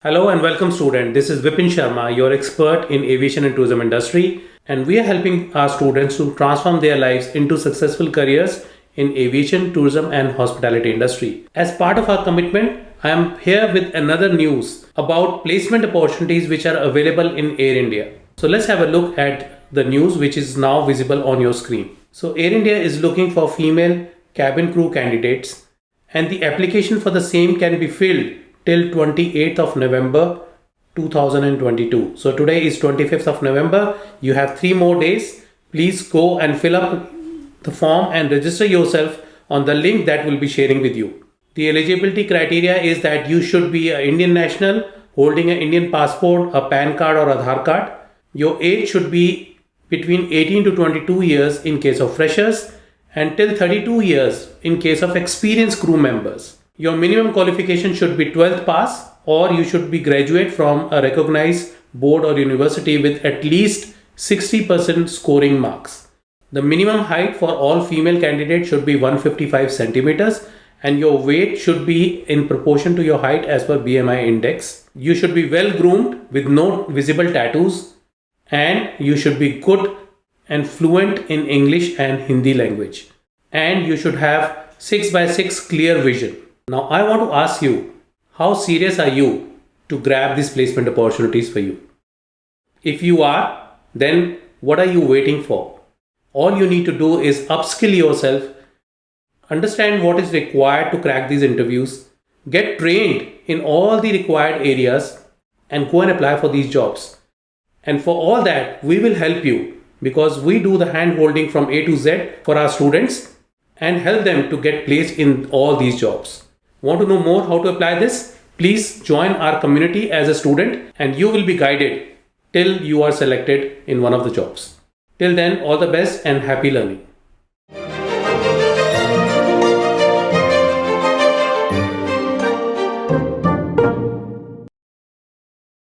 Hello and welcome student. This is Vipin Sharma, your expert in aviation and tourism industry, and we are helping our students to transform their lives into successful careers in aviation, tourism and hospitality industry. As part of our commitment, I am here with another news about placement opportunities which are available in Air India. So let's have a look at the news which is now visible on your screen. So Air India is looking for female cabin crew candidates and the application for the same can be filled till 28th of November 2022. So today is 25th of November. You have 3 more days. Please go and fill up the form and register yourself on the link that we'll be sharing with you. The eligibility criteria is that you should be an Indian national holding an Indian passport, a PAN card or Aadhaar card. Your age should be between 18 to 22 years in case of freshers and till 32 years in case of experienced crew members. Your minimum qualification should be 12th pass or you should be graduate from a recognized board or university with at least 60% scoring marks. The minimum height for all female candidates should be 155 centimeters and your weight should be in proportion to your height as per BMI index. You should be well groomed with no visible tattoos and you should be good and fluent in English and Hindi language. And you should have 6x6 clear vision. Now I want to ask you, how serious are you to grab these placement opportunities for you? If you are, then what are you waiting for? All you need to do is upskill yourself, understand what is required to crack these interviews, get trained in all the required areas and go and apply for these jobs. And for all that, we will help you because we do the hand holding from A to Z for our students and help them to get placed in all these jobs. Want to know more how to apply this? Please join our community as a student and you will be guided till you are selected in one of the jobs. Till then, all the best and happy learning.